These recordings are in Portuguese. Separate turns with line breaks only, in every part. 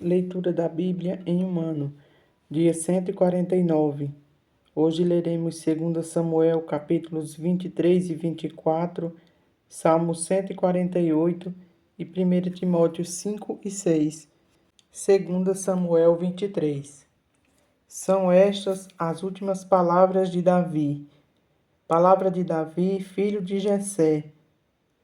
Leitura da Bíblia em um ano, dia 149. Hoje leremos 2 Samuel, capítulos 23 e 24, Salmo 148 e 1 Timóteo 5 e 6. 2 Samuel 23. São estas as últimas palavras de Davi. Palavra de Davi, filho de Jessé.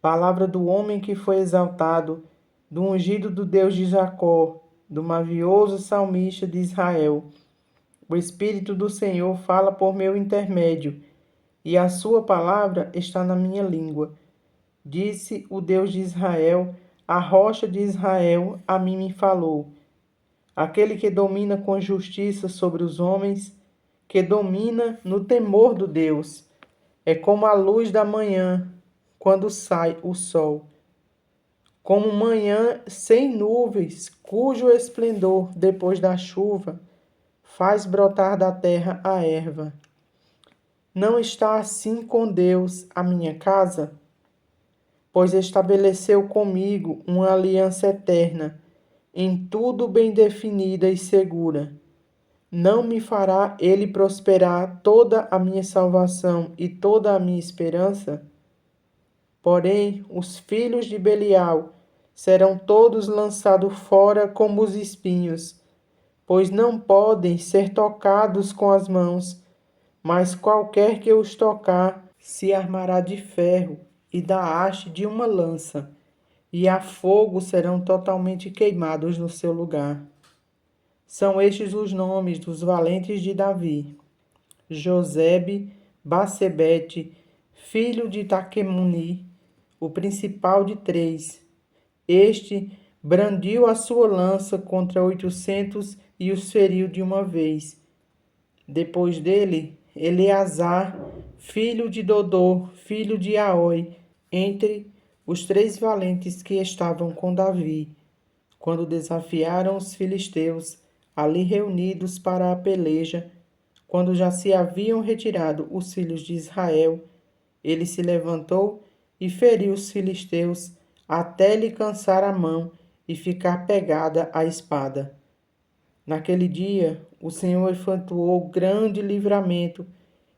Palavra do homem que foi exaltado, do ungido do Deus de Jacó, do mavioso salmista de Israel. O Espírito do Senhor fala por meu intermédio, e a sua palavra está na minha língua. Disse o Deus de Israel, a rocha de Israel a mim me falou. Aquele que domina com justiça sobre os homens, que domina no temor do Deus, é como a luz da manhã, quando sai o sol. Como manhã sem nuvens, cujo esplendor, depois da chuva, faz brotar da terra a erva. Não está assim com Deus a minha casa? Pois estabeleceu comigo uma aliança eterna, em tudo bem definida e segura. Não me fará ele prosperar toda a minha salvação e toda a minha esperança? Porém, os filhos de Belial serão todos lançados fora como os espinhos, pois não podem ser tocados com as mãos, mas qualquer que os tocar se armará de ferro e da haste de uma lança, e a fogo serão totalmente queimados no seu lugar. São estes os nomes dos valentes de Davi: Josebe, Basebete, filho de Taquemuni, o principal de 3. Este brandiu a sua lança contra 800 e os feriu de uma vez. Depois dele, Eleazar, filho de Dodô, filho de Aoi, entre os 3 valentes que estavam com Davi, quando desafiaram os filisteus, ali reunidos para a peleja, quando já se haviam retirado os filhos de Israel, ele se levantou e feriu os filisteus até lhe cansar a mão e ficar pegada a espada. Naquele dia, o Senhor efetuou grande livramento,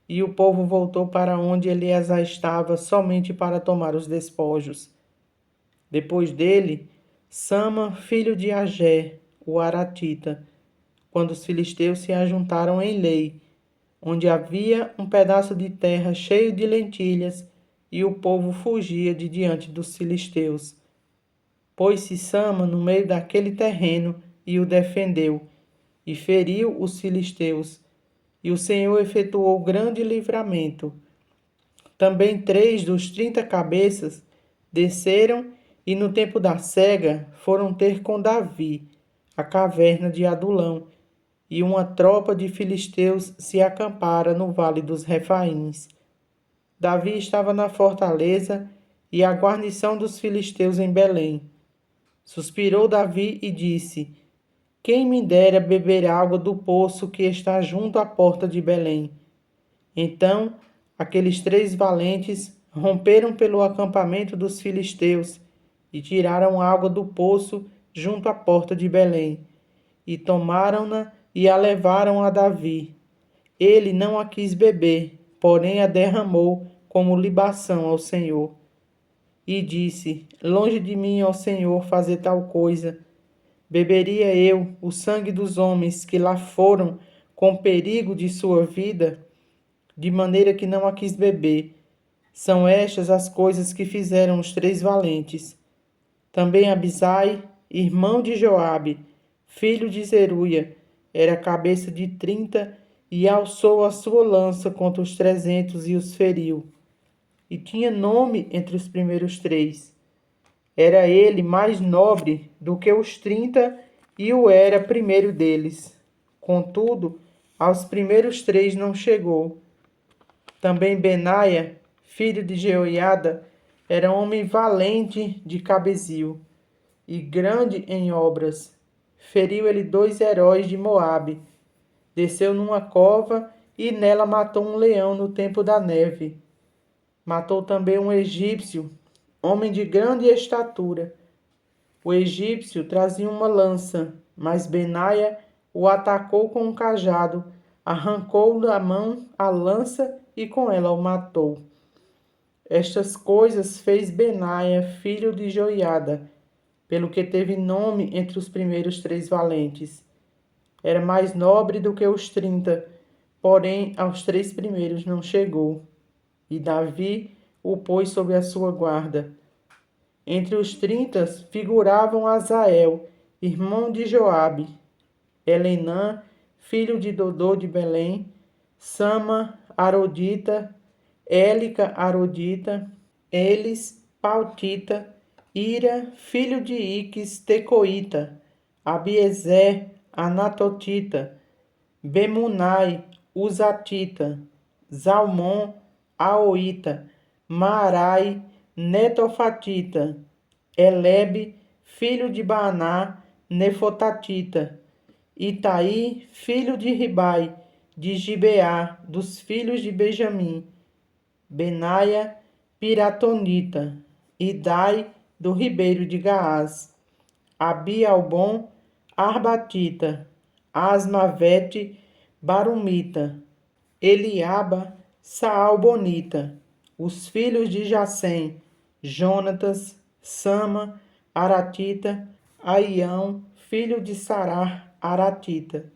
e o povo voltou para onde Eleazar estava somente para tomar os despojos. Depois dele, Sama, filho de Agé, o aratita, quando os filisteus se ajuntaram em Lei, onde havia um pedaço de terra cheio de lentilhas, e o povo fugia de diante dos filisteus. Pôs-se Sama no meio daquele terreno e o defendeu, e feriu os filisteus, e o Senhor efetuou grande livramento. Também 3 dos 30 cabeças desceram e no tempo da cega foram ter com Davi a caverna de Adulão, e uma tropa de filisteus se acampara no vale dos Refaíns. Davi estava na fortaleza e a guarnição dos filisteus em Belém. Suspirou Davi e disse: quem me dera beber água do poço que está junto à porta de Belém. Então, aqueles 3 valentes romperam pelo acampamento dos filisteus e tiraram água do poço junto à porta de Belém, e tomaram-na e a levaram a Davi. Ele não a quis beber, porém a derramou como libação ao Senhor. E disse: longe de mim, ó Senhor, fazer tal coisa. Beberia eu o sangue dos homens que lá foram com perigo de sua vida? De maneira que não a quis beber. São estas as coisas que fizeram os 3 valentes. Também Abisai, irmão de Joabe, filho de Zeruia, era cabeça de 30 e alçou a sua lança contra os 300 e os feriu. E tinha nome entre os primeiros 3. Era ele mais nobre do que os 30 e o era primeiro deles. Contudo, aos primeiros 3 não chegou. Também Benaia, filho de Jeoiada, era homem valente de cabezil e grande em obras. Feriu ele 2 heróis de Moabe. Desceu numa cova e nela matou um leão no tempo da neve. Matou também um egípcio, homem de grande estatura. O egípcio trazia uma lança, Mas Benaia o atacou com um cajado, arrancou da mão a lança e com ela o matou. Estas coisas fez Benaia, filho de Joiada, pelo que teve nome entre os primeiros 3 valentes. Era mais nobre do que os 30, porém aos 3 primeiros não chegou. E Davi o pôs sob a sua guarda. Entre os 30 figuravam Azael, irmão de Joabe, Elenã, filho de Dodô de Belém, Sama, Arodita, Élica, Arodita, Elis, Pautita, Ira, filho de Iques, Tecoíta, Abiezer, Anatotita, Bemunai, Uzatita, Zalmon, Aoíta, Maarai, Netofatita, Elebe, filho de Baaná, Nefotatita, Itaí, filho de Ribai, de Gibeá, dos filhos de Benjamim, Benaia, Piratonita, Idai, do ribeiro de Gaás, Abi-Albon, Arbatita, Asmavete, Barumita, Eliaba, Saalbonita, os filhos de Jacém, Jonatas, Sama, Aratita, Aião, filho de Sarar, Aratita,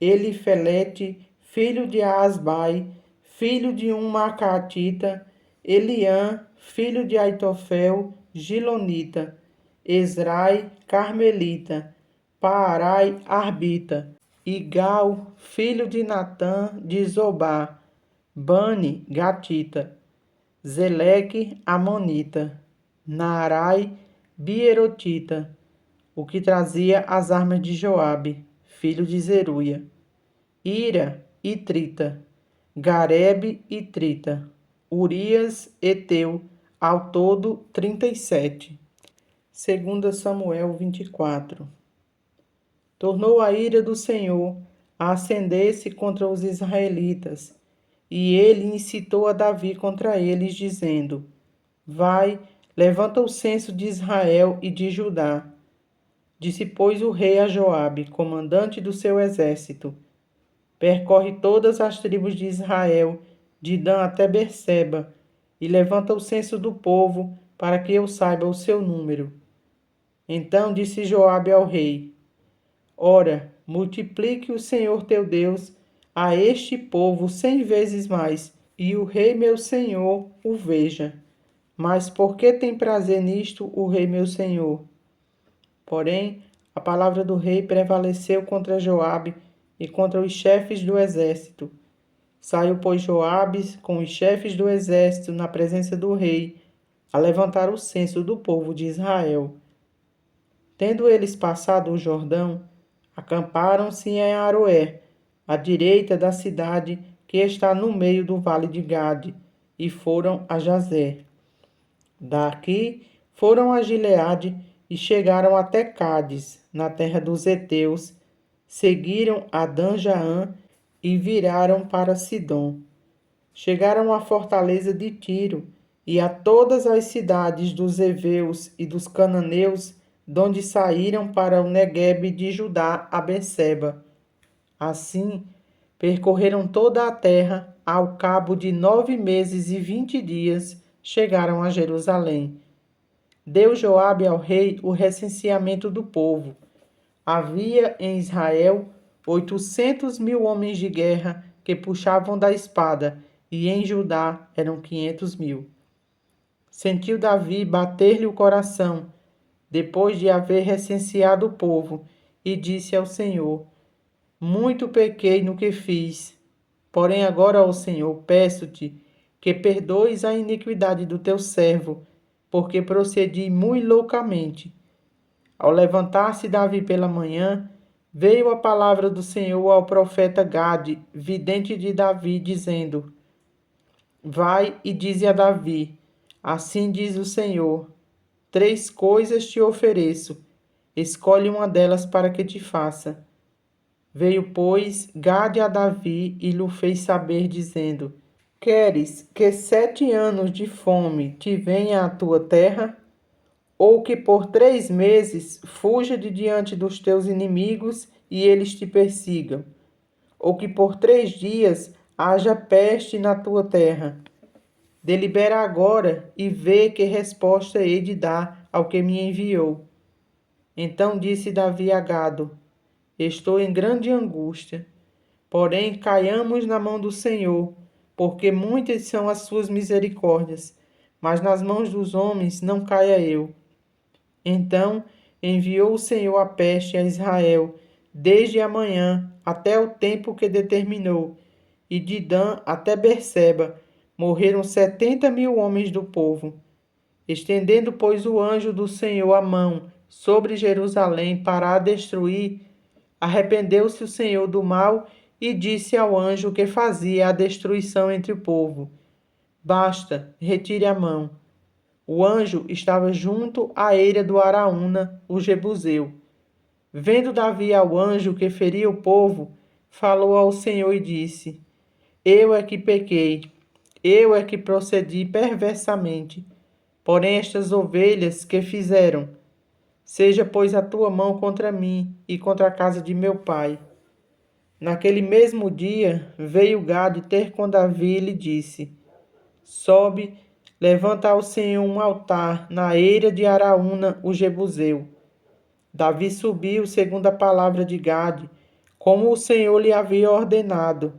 Elifelete, filho de Asbai, filho de um Macatita, Eliã, filho de Aitofel, Gilonita, Esrai, Carmelita, Paarai, Arbita, Igal, filho de Natã, de Zobá, Bani, Gatita, Zeleque, Amonita, Naarai, Bierotita, o que trazia as armas de Joabe, filho de Zeruia, Ira e Trita, Garebe e Trita, Urias, Eteu, ao todo 37. 2 Samuel 24. Tornou a ira do Senhor a acender-se contra os israelitas, e ele incitou a Davi contra eles, dizendo: Vai, levanta o censo de Israel e de Judá. Disse, pois, o rei a Joabe, comandante do seu exército: Percorre todas as tribos de Israel, de Dan até Berseba, e levanta o censo do povo, para que eu saiba o seu número. Então disse Joabe ao rei: Ora, multiplique o Senhor teu Deus a este povo 100 vezes mais, e o rei meu senhor o veja. Mas por que tem prazer nisto o rei meu senhor? Porém, a palavra do rei prevaleceu contra Joabe e contra os chefes do exército. Saiu, pois, Joabe com os chefes do exército na presença do rei, a levantar o censo do povo de Israel. Tendo eles passado o Jordão, acamparam-se em Aroé, à direita da cidade que está no meio do vale de Gade, e foram a Jazer. Daqui foram a Gileade e chegaram até Cádiz, na terra dos heteus, seguiram a Dan-Jaã e viraram para Sidom. Chegaram à fortaleza de Tiro e a todas as cidades dos heveus e dos cananeus, donde saíram para o Neguebe de Judá a Berseba. Assim, percorreram toda a terra, ao cabo de 9 meses e 20 dias, chegaram a Jerusalém. Deu Joabe ao rei o recenseamento do povo. Havia em Israel 800.000 homens de guerra que puxavam da espada, e em Judá eram 500.000. Sentiu Davi bater-lhe o coração, depois de haver recenseado o povo, e disse ao Senhor: Muito pequei no que fiz. Porém agora, ó Senhor, peço-te que perdoes a iniquidade do teu servo, porque procedi muito loucamente. Ao levantar-se Davi pela manhã, veio a palavra do Senhor ao profeta Gade, vidente de Davi, dizendo: Vai e dize a Davi: Assim diz o Senhor: 3 coisas te ofereço, escolhe uma delas para que te faça. Veio, pois, Gade a Davi e lhe fez saber, dizendo: Queres que 7 anos de fome te venha à tua terra? ou que por 3 meses fuja de diante dos teus inimigos e eles te persigam, ou que por 3 dias haja peste na tua terra. Delibera agora e vê que resposta hei de dar ao que me enviou. Então disse Davi a Gado: Estou em grande angústia, porém caiamos na mão do Senhor, porque muitas são as suas misericórdias, mas nas mãos dos homens não caia eu. Então enviou o Senhor a peste a Israel, desde a manhã até o tempo que determinou, e de Dan até Berseba morreram 70.000 homens do povo. Estendendo, pois, o anjo do Senhor a mão sobre Jerusalém para a destruir, arrependeu-se o Senhor do mal e disse ao anjo que fazia a destruição entre o povo: Basta, retire a mão. O anjo estava junto à eira do Araúna, o jebuseu. Vendo Davi ao anjo que feria o povo, falou ao Senhor e disse: Eu é que pequei, eu é que procedi perversamente. Porém estas ovelhas que fizeram? Seja, pois, a tua mão contra mim e contra a casa de meu pai. Naquele mesmo dia veio Gade ter com Davi e lhe disse: Sobe, levanta ao Senhor um altar na eira de Araúna, o jebuseu. Davi subiu segundo a palavra de Gade, como o Senhor lhe havia ordenado.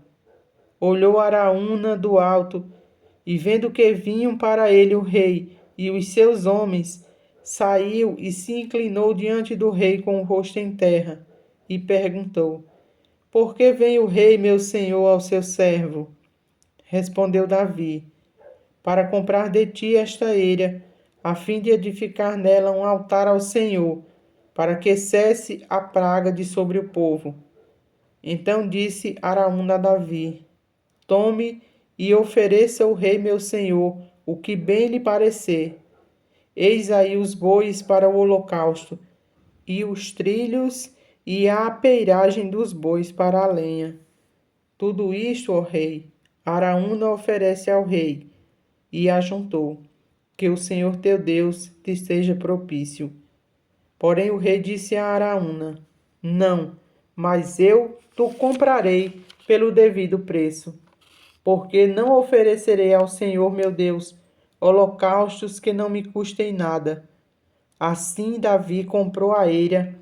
Olhou Araúna do alto, e vendo que vinham para ele o rei e os seus homens, saiu e se inclinou diante do rei com o rosto em terra, e perguntou: Por que vem o rei, meu senhor, ao seu servo? Respondeu Davi: Para comprar de ti esta eira, a fim de edificar nela um altar ao Senhor, para que cesse a praga de sobre o povo. Então disse Araúna a Davi: Tome e ofereça ao rei meu senhor o que bem lhe parecer. Eis aí os bois para o holocausto, e os trilhos e a apeiragem dos bois para a lenha. Tudo isto, ó rei, Araúna oferece ao rei, e ajuntou: Que o Senhor teu Deus te seja propício. Porém o rei disse a Araúna: Não, mas eu tu comprarei pelo devido preço, porque não oferecerei ao Senhor meu Deus holocaustos que não me custem nada. Assim Davi comprou a eira,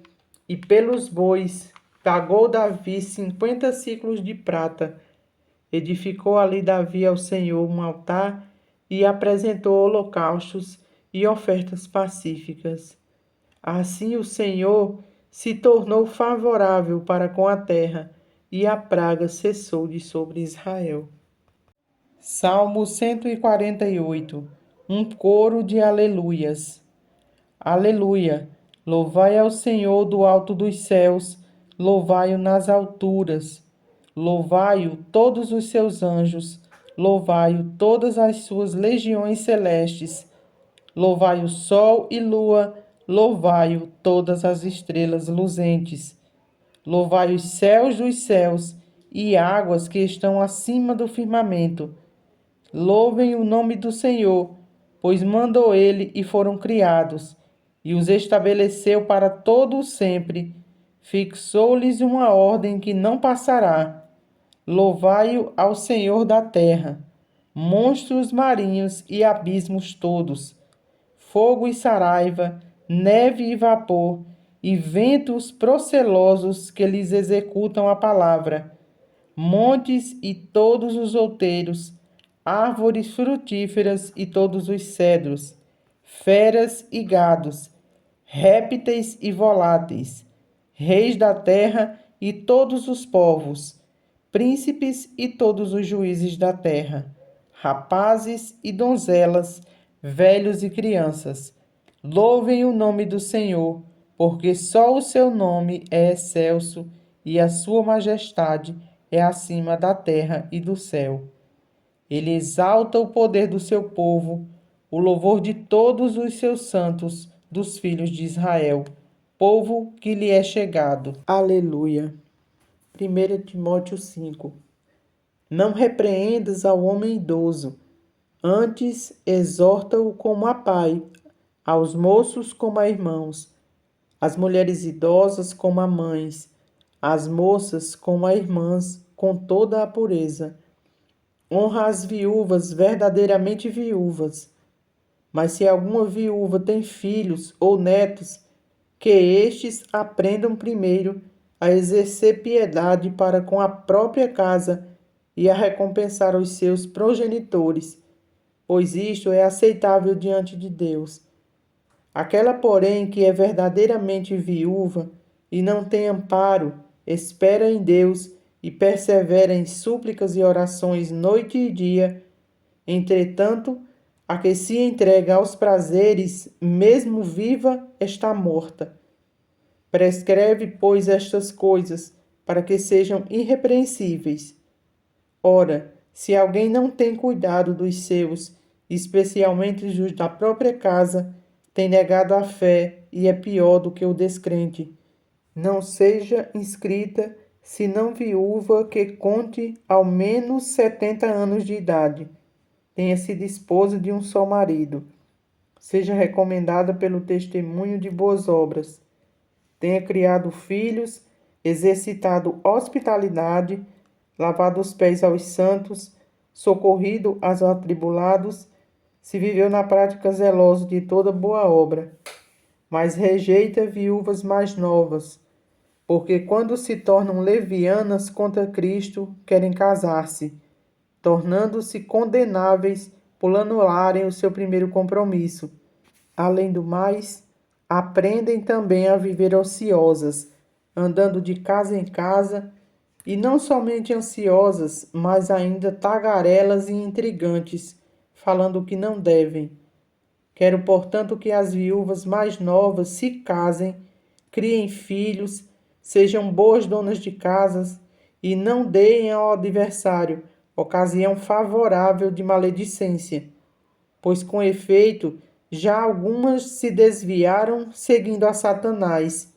e pelos bois pagou Davi 50 siclos de prata. Edificou ali Davi ao Senhor um altar e apresentou holocaustos e ofertas pacíficas. Assim o Senhor se tornou favorável para com a terra, e a praga cessou de sobre Israel. Salmo 148. Um coro de aleluias. Aleluia! Louvai ao Senhor do alto dos céus, louvai-o nas alturas. Louvai-o todos os seus anjos, louvai-o todas as suas legiões celestes. Louvai o sol e lua, louvai-o todas as estrelas luzentes. Louvai os céus dos céus e águas que estão acima do firmamento. Louvem o nome do Senhor, pois mandou ele e foram criados, e os estabeleceu para todo o sempre. Fixou-lhes uma ordem que não passará. Louvai-o ao Senhor da terra, monstros marinhos e abismos todos, fogo e saraiva, neve e vapor, e ventos procelosos que lhes executam a palavra, montes e todos os outeiros, árvores frutíferas e todos os cedros, feras e gados, répteis e voláteis, reis da terra e todos os povos, príncipes e todos os juízes da terra, rapazes e donzelas, velhos e crianças. Louvem o nome do Senhor, porque só o seu nome é excelso e a sua majestade é acima da terra e do céu. Ele exalta o poder do seu povo, o louvor de todos os seus santos, dos filhos de Israel, povo que lhe é chegado. Aleluia. 1 Timóteo 5. Não repreendas ao homem idoso, antes exorta-o como a pai, aos moços como a irmãos, as mulheres idosas como a mães, as moças como a irmãs, com toda a pureza. Honra as viúvas verdadeiramente viúvas. Mas se alguma viúva tem filhos ou netos, que estes aprendam primeiro a exercer piedade para com a própria casa e a recompensar os seus progenitores, pois isto é aceitável diante de Deus. Aquela, porém, que é verdadeiramente viúva e não tem amparo, espera em Deus e persevera em súplicas e orações noite e dia. Entretanto, a que se entrega aos prazeres, mesmo viva, está morta. Prescreve, pois, estas coisas, para que sejam irrepreensíveis. Ora, se alguém não tem cuidado dos seus, especialmente os da própria casa, tem negado a fé e é pior do que o descrente. Não seja inscrita, senão viúva que conte ao menos 70 anos de idade, tenha sido esposa de um só marido, seja recomendada pelo testemunho de boas obras, tenha criado filhos, exercitado hospitalidade, lavado os pés aos santos, socorrido aos atribulados, se viveu na prática zelosa de toda boa obra, mas rejeita viúvas mais novas, porque quando se tornam levianas contra Cristo, querem casar-se, tornando-se condenáveis por anularem o seu primeiro compromisso. Além do mais, aprendem também a viver ociosas, andando de casa em casa, e não somente ansiosas, mas ainda tagarelas e intrigantes, falando o que não devem. Quero, portanto, que as viúvas mais novas se casem, criem filhos, sejam boas donas de casas e não deem ao adversário ocasião favorável de maledicência, pois com efeito já algumas se desviaram seguindo a Satanás.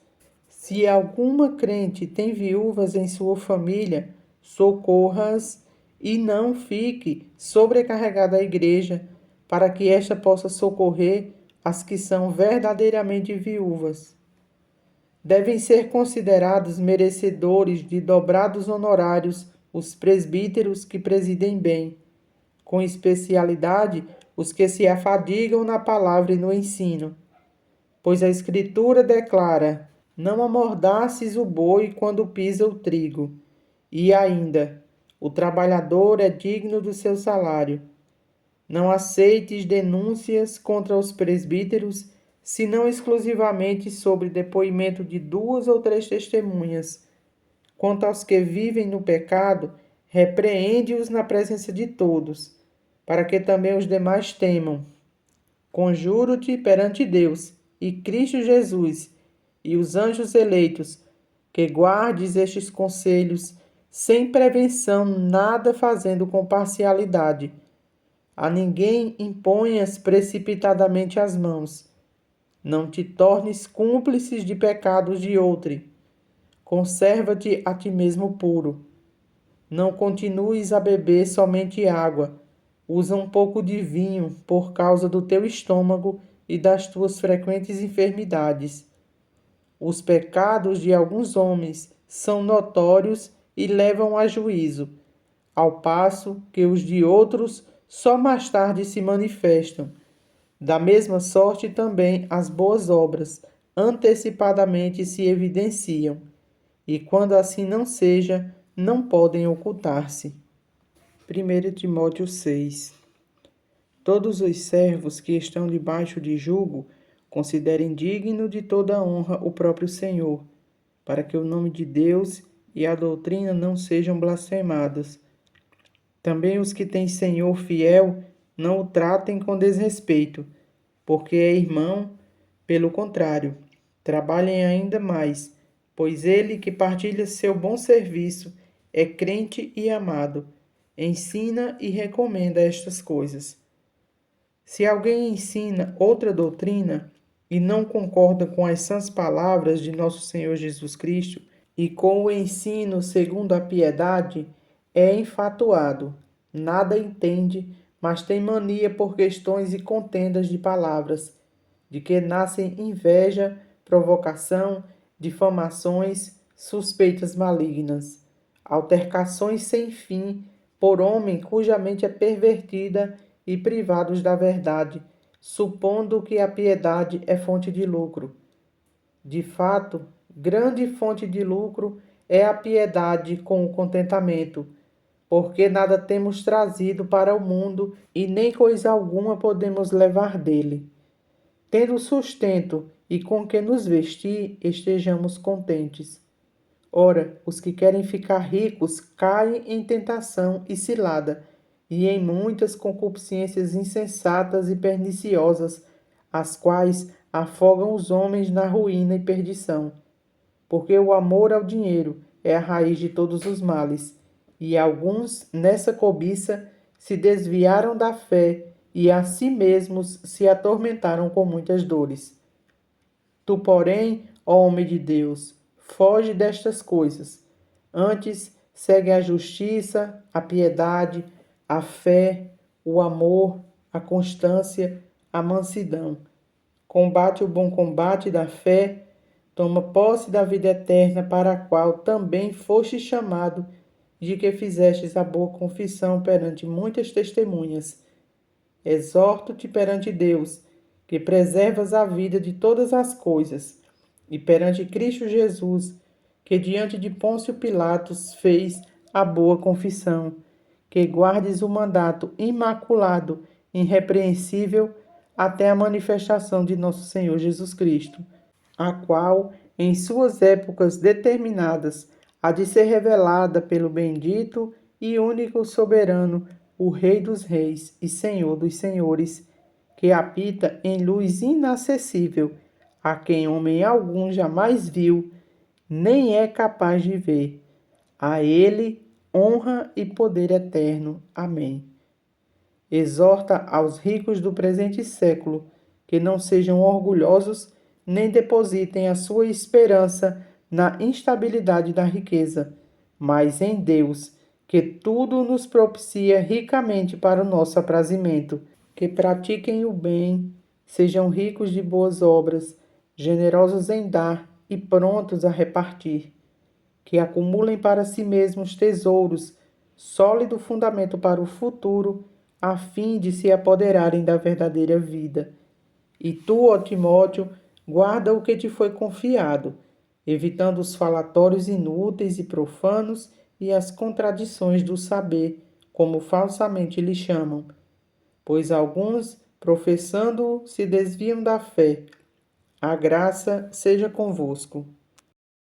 Se alguma crente tem viúvas em sua família, socorra-as e não fique sobrecarregada a igreja, para que esta possa socorrer as que são verdadeiramente viúvas. Devem ser considerados merecedores de dobrados honorários os presbíteros que presidem bem, com especialidade os que se afadigam na palavra e no ensino. Pois a Escritura declara: não amordaces o boi quando pisa o trigo. E ainda, o trabalhador é digno do seu salário. Não aceites denúncias contra os presbíteros, senão exclusivamente sobre depoimento de 2 ou 3 testemunhas. Quanto aos que vivem no pecado, repreende-os na presença de todos, para que também os demais temam. Conjuro-te perante Deus e Cristo Jesus e os anjos eleitos, que guardes estes conselhos sem prevenção, nada fazendo com parcialidade. A ninguém imponhas precipitadamente as mãos. Não te tornes cúmplices de pecados de outrem. Conserva-te a ti mesmo puro. Não continues a beber somente água. Usa um pouco de vinho por causa do teu estômago e das tuas frequentes enfermidades. Os pecados de alguns homens são notórios e levam a juízo, ao passo que os de outros só mais tarde se manifestam. Da mesma sorte também as boas obras antecipadamente se evidenciam, e quando assim não seja, não podem ocultar-se. 1 Timóteo 6. Todos os servos que estão debaixo de jugo considerem digno de toda honra o próprio Senhor, para que o nome de Deus e a doutrina não sejam blasfemadas. Também os que têm Senhor fiel não o tratem com desrespeito, porque é irmão, pelo contrário, trabalhem ainda mais, pois ele que partilha seu bom serviço é crente e amado, ensina e recomenda estas coisas. Se alguém ensina outra doutrina e não concorda com as sãs palavras de nosso Senhor Jesus Cristo e com o ensino segundo a piedade, é enfatuado, nada entende, mas tem mania por questões e contendas de palavras. de que nascem inveja, provocação, difamações, suspeitas malignas, altercações sem fim por homem cuja mente é pervertida e privados da verdade, supondo que a piedade é fonte de lucro. De fato, grande fonte de lucro é a piedade com o contentamento, porque nada temos trazido para o mundo e nem coisa alguma podemos levar dele. Tendo sustento e com que nos vestir, estejamos contentes. Ora, os que querem ficar ricos caem em tentação e cilada, e em muitas concupiscências insensatas e perniciosas, as quais afogam os homens na ruína e perdição. Porque o amor ao dinheiro é a raiz de todos os males, e alguns, nessa cobiça, se desviaram da fé e a si mesmos se atormentaram com muitas dores. Tu, porém, ó homem de Deus, foge destas coisas. Antes, segue a justiça, a piedade, a fé, o amor, a constância, a mansidão. Combate o bom combate da fé, toma posse da vida eterna, para a qual também foste chamado, de que fizestes a boa confissão perante muitas testemunhas. Exorto-te perante Deus, que preservas a vida de todas as coisas, e perante Cristo Jesus, que diante de Pôncio Pilatos fez a boa confissão, que guardes o mandato imaculado, irrepreensível, até a manifestação de nosso Senhor Jesus Cristo, a qual, em suas épocas determinadas, há de ser revelada pelo bendito e único soberano, o Rei dos Reis e Senhor dos Senhores, que habita em luz inacessível, a quem homem algum jamais viu, nem é capaz de ver. A ele honra e poder eterno. Amém. Exorta aos ricos do presente século que não sejam orgulhosos nem depositem a sua esperança na instabilidade da riqueza, mas em Deus, que tudo nos propicia ricamente para o nosso aprazimento, que pratiquem o bem, sejam ricos de boas obras, generosos em dar e prontos a repartir, que acumulem para si mesmos tesouros, sólido fundamento para o futuro, a fim de se apoderarem da verdadeira vida. E tu, ó Timóteo, guarda o que te foi confiado, evitando os falatórios inúteis e profanos e as contradições do saber, como falsamente lhe chamam. Pois alguns, professando, se desviam da fé. A graça seja convosco.